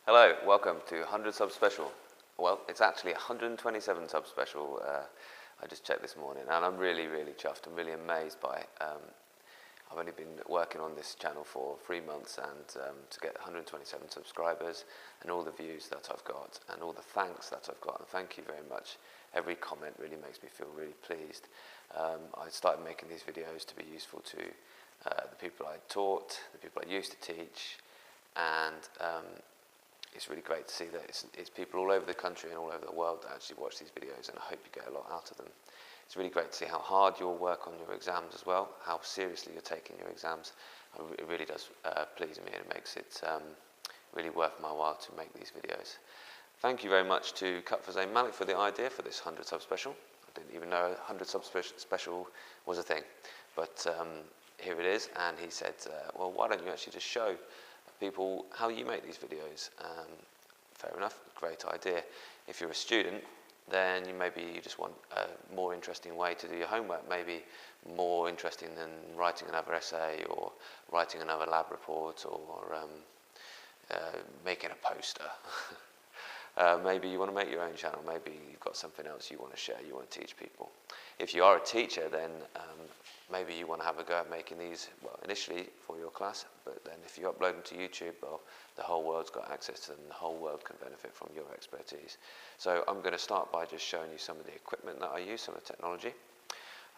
Hello, welcome to 100 Sub Special. Well, it's actually 127 Sub Special. I just checked this morning, and I'm really chuffed. I'm really amazed by it. I've only been working on this channel for 3 months, and to get 127 subscribers and all the views that I've got and all the thanks that I've got, and thank you very much. Every comment really makes me feel really pleased. I started making these videos to be useful to the people I taught, the people I used to teach, and it's really great to see that it's people all over the country and all over the world that actually watch these videos, and I hope you get a lot out of them. It's really great to see how hard you'll work on your exams as well, how seriously you're taking your exams. It really does please me, and it makes it really worth my while to make these videos. Thank you very much to Cut for Zayn Malik for the idea for this 100 Sub Special. I didn't even know 100 Sub Special was a thing, but here it is, and he said, well, why don't you actually just show people how you make these videos? Fair enough, great idea. If you're a student, then maybe you just want a more interesting way to do your homework, maybe more interesting than writing another essay or writing another lab report or making a poster. Maybe you want to make your own channel, maybe you've got something else you want to share, you want to teach people. If you are a teacher, then maybe you want to have a go at making these, well, initially for your class, but then if you upload them to YouTube, well, the whole world's got access to them, the whole world can benefit from your expertise. So I'm going to start by just showing you some of the equipment that I use, some of the technology,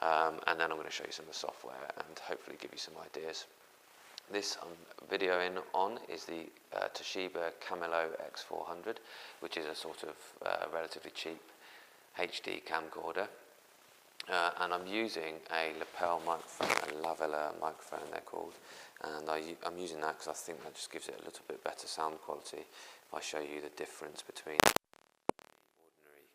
and then I'm going to show you some of the software and hopefully give you some ideas. This I'm videoing on is the Toshiba Camelo X400, which is a sort of relatively cheap HD camcorder. And I'm using a lapel microphone, a lavalier microphone they're called, and I'm using that because I think that just gives it a little bit better sound quality. If I show you the difference between ordinary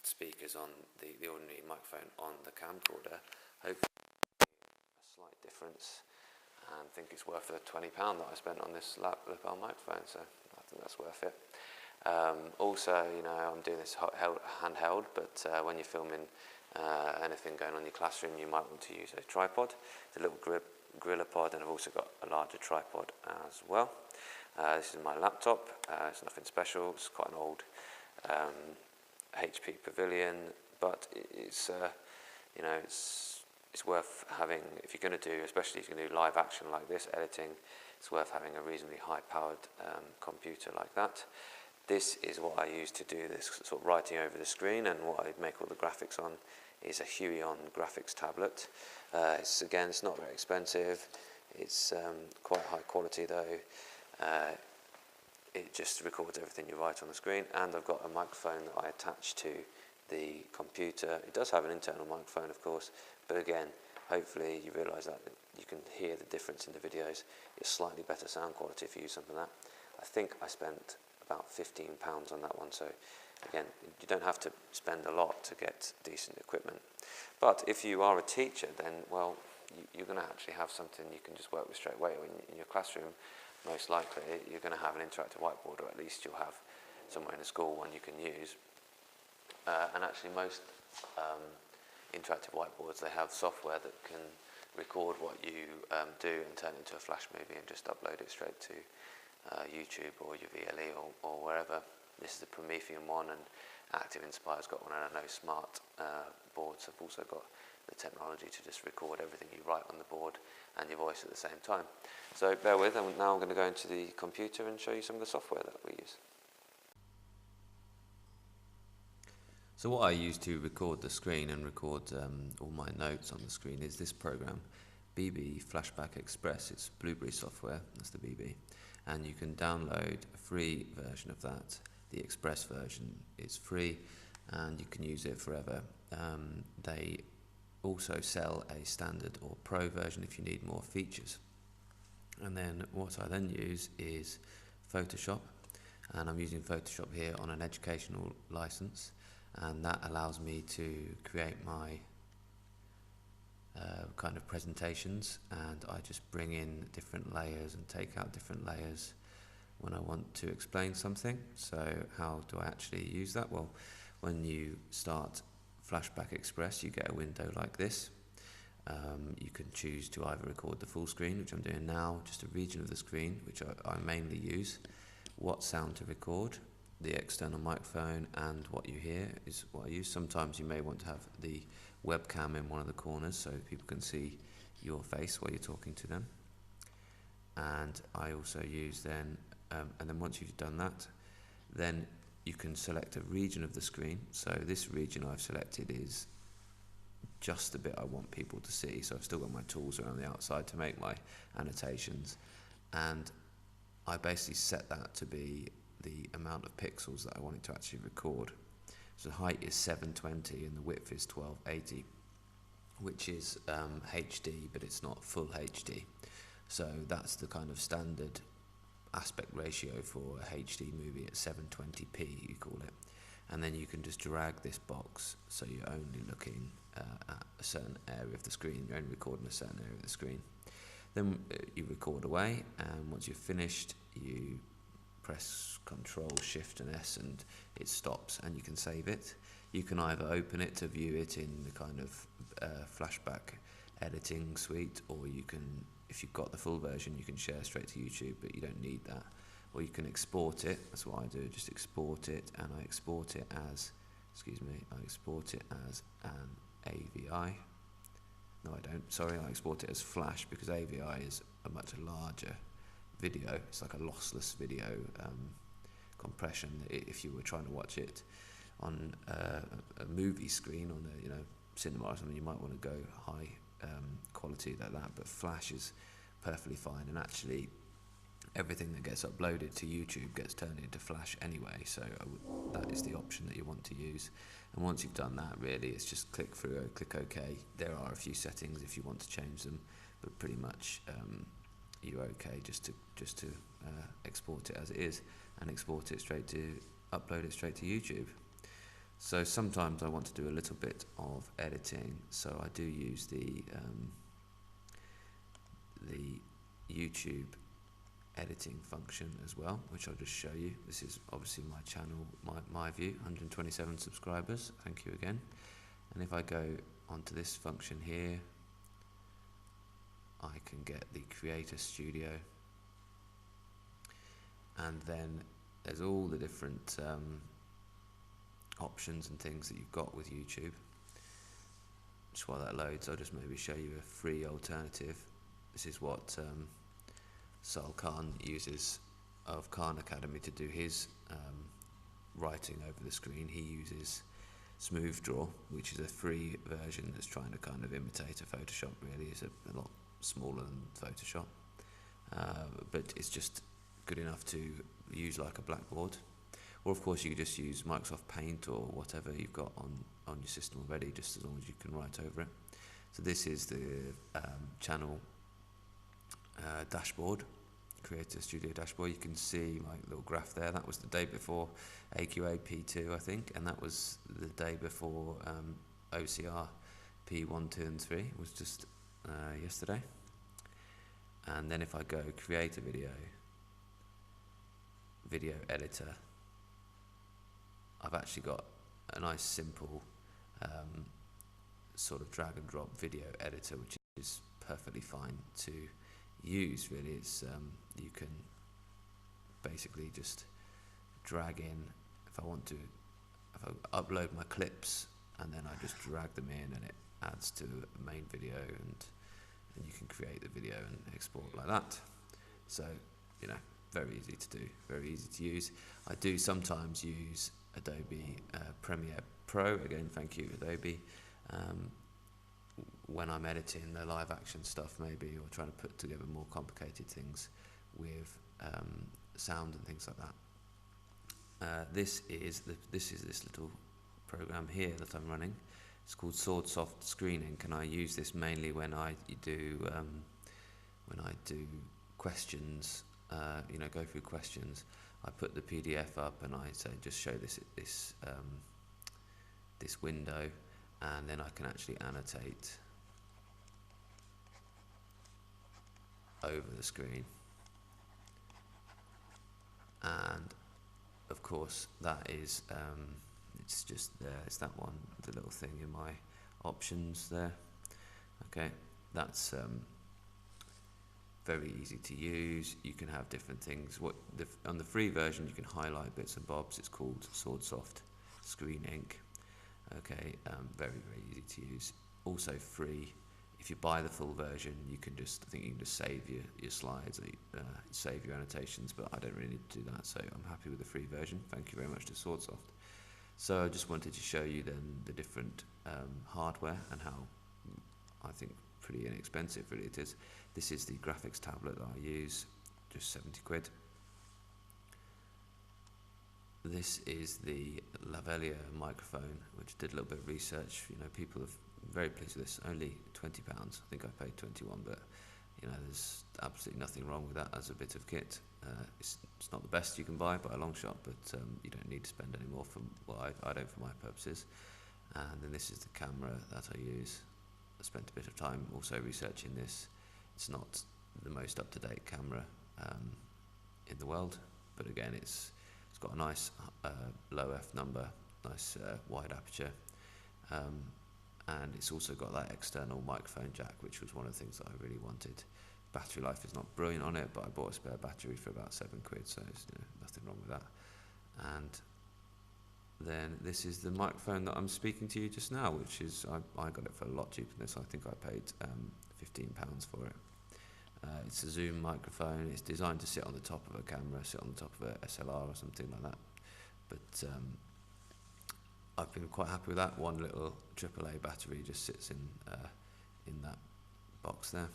speakers on the ordinary microphone on the camcorder, hopefully a slight difference, and I think it's worth the £20 that I spent on this lapel microphone, so I think that's worth it. Also, you know, I'm doing this handheld, but when you're filming anything going on in your classroom, you might want to use a tripod. It's a little GorillaPod, and I've also got a larger tripod as well. This is my laptop. It's nothing special. It's quite an old HP Pavilion, but it's you know, it's worth having if you're going to do, especially if you're going to do live action like this, editing. It's worth having a reasonably high-powered computer like that. This is what I use to do this sort of writing over the screen, and what I make all the graphics on is a Huion graphics tablet. It's not very expensive. It's quite high quality though. It just records everything you write on the screen, and I've got a microphone that I attach to the computer. It does have an internal microphone, of course, but again, hopefully you realise that you can hear the difference in the videos. It's slightly better sound quality if you use something like that. I think I spent about £15 on that one, so again, you don't have to spend a lot to get decent equipment. But if you are a teacher, then, well, you're going to actually have something you can just work with straight away. In your classroom, most likely, you're going to have an interactive whiteboard, or at least you'll have somewhere in the school one you can use. And actually most interactive whiteboards, they have software that can record what you do and turn it into a flash movie and just upload it straight to YouTube or your VLE or wherever. This is the Promethean one, and Active Inspire's got one, and I know Smart boards have also got the technology to just record everything you write on the board and your voice at the same time. So bear with, and now I'm going to go into the computer and show you some of the software that we use. So what I use to record the screen and record all my notes on the screen is this program, BB Flashback Express. It's Blueberry software, that's the BB. And you can download a free version of that. The Express version is free, and you can use it forever. They also sell a standard or pro version if you need more features. And then what I then use is Photoshop, and I'm using Photoshop here on an educational license, and that allows me to create my kind of presentations, and I just bring in different layers and take out different layers when I want to explain something. So how do I actually use that? Well, when you start Flashback Express, you get a window like this. You can choose to either record the full screen, which I'm doing now, just a region of the screen, which I mainly use, what sound to record, the external microphone, and what you hear is what I use. Sometimes you may want to have the webcam in one of the corners so people can see your face while you're talking to them. And I also use then, and then once you've done that, then you can select a region of the screen. So this region I've selected is just the bit I want people to see. So I've still got my tools around the outside to make my annotations. And I basically set that to be the amount of pixels that I want it to actually record. So the height is 720 and the width is 1280, which is HD, but it's not full HD. So that's the kind of standard aspect ratio for a HD movie at 720p, you call it. And then you can just drag this box so you're only looking at a certain area of the screen, you're only recording a certain area of the screen. Then you record away, and once you're finished, you press Control, Shift and S and it stops, and you can save it. You can either open it to view it in the kind of flashback editing suite, or you can, if you've got the full version, you can share straight to YouTube, but you don't need that. Or you can export it, that's what I do, just export it, and I export it as, I export it as an AVI. No, I don't, sorry, I export it as Flash, because AVI is a much larger video. It's like a lossless video compression. If you were trying to watch it on a movie screen, on a cinema or something, you might want to go high quality like that, but Flash is perfectly fine, and actually everything that gets uploaded to YouTube gets turned into Flash anyway, so that is the option that you want to use. And once you've done that, really it's just click through, click OK. There are a few settings if you want to change them, but pretty much you're okay just to export it as it is, and export it straight to, upload it straight to YouTube. So sometimes I want to do a little bit of editing, so I do use the YouTube editing function as well, which I'll just show you. This is obviously my channel, my view, 127 subscribers, thank you again. And if I go onto this function here, I can get the Creator Studio, and then there's all the different options and things that you've got with YouTube. Just while that loads, I'll just maybe show you a free alternative. This is what Sal Khan uses of Khan Academy to do his writing over the screen. He uses Smooth Draw, which is a free version that's trying to kind of imitate a Photoshop. Really, it's a lot smaller than Photoshop, but it's just good enough to use like a blackboard. Or of course you could just use Microsoft Paint or whatever you've got on your system already, just as long as you can write over it. So this is the channel dashboard, Creator Studio dashboard. You can see my little graph there. That was the day before AQA P2, I think, and that was the day before OCR P1, 2 and 3, was just yesterday. And then if I go create a video editor, I've actually got a nice simple sort of drag and drop video editor, which is perfectly fine to use. Really, it's you can basically just drag in, if I want to, if I upload my clips, and then I just drag them in and it adds to the main video, and you can create the video and export like that. So, very easy to do, very easy to use. I do sometimes use Adobe Premiere Pro, again thank you Adobe, when I'm editing the live action stuff maybe, or trying to put together more complicated things with sound and things like that. This is this little program here that I'm running. It's called SwordSoft Screening, and I use this mainly when I do questions. Go through questions. I put the PDF up and I say just show this window, and then I can actually annotate over the screen. And of course that is it's just there, it's that one, the little thing in my options there. Okay, that's very easy to use. You can have different things. On the free version, you can highlight bits and bobs. It's called SwordSoft Screen Ink. Okay, very easy to use. Also free. If you buy the full version, you can just save your slides, or save your annotations. But I don't really need to do that, so I'm happy with the free version. Thank you very much to SwordSoft. So I just wanted to show you then the different hardware and how I think pretty inexpensive really it is. This is the graphics tablet that I use, just 70 quid. This is the Lavalier microphone, which did a little bit of research. People are very pleased with this. Only £20. I think I paid 21, but there's absolutely nothing wrong with that as a bit of kit. It's not the best you can buy by a long shot, but you don't need to spend any more I don't for my purposes. And then this is the camera that I use. I spent a bit of time also researching this. It's not the most up-to-date camera in the world, but again, it's got a nice low f number, nice wide aperture, and it's also got that external microphone jack, which was one of the things that I really wanted. Battery life is not brilliant on it, but I bought a spare battery for about 7 quid, so there's nothing wrong with that. And then this is the microphone that I'm speaking to you just now, which is, I got it for a lot cheaper than this. I think I paid £15 for it. It's a Zoom microphone. It's designed to sit on the top of a camera, sit on the top of a SLR or something like that. But I've been quite happy with that. One little AAA battery just sits in that box there.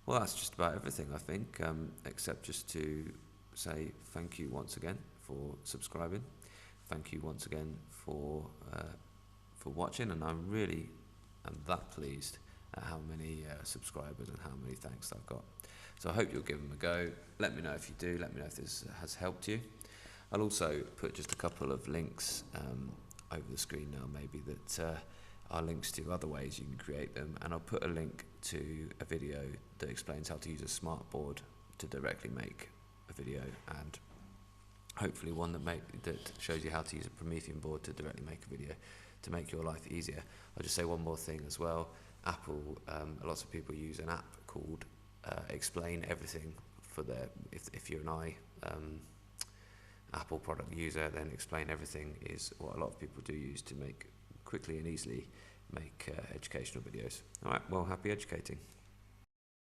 Well, that's just about everything, I think, except just to say thank you once again for subscribing. Thank you once again for watching, and I really am that pleased at how many subscribers and how many thanks I've got. So I hope you'll give them a go. Let me know if you do. Let me know if this has helped you. I'll also put just a couple of links over the screen now, maybe, that are links to other ways you can create them, and I'll put a link to a video that explains how to use a smartboard to directly make a video, and hopefully one that shows you how to use a Promethean board to directly make a video to make your life easier. I'll just say one more thing as well. Apple, lots of people use an app called Explain Everything for their, if you're an Apple product user, then Explain Everything is what a lot of people do use to make quickly and easily make educational videos. All right, well, happy educating.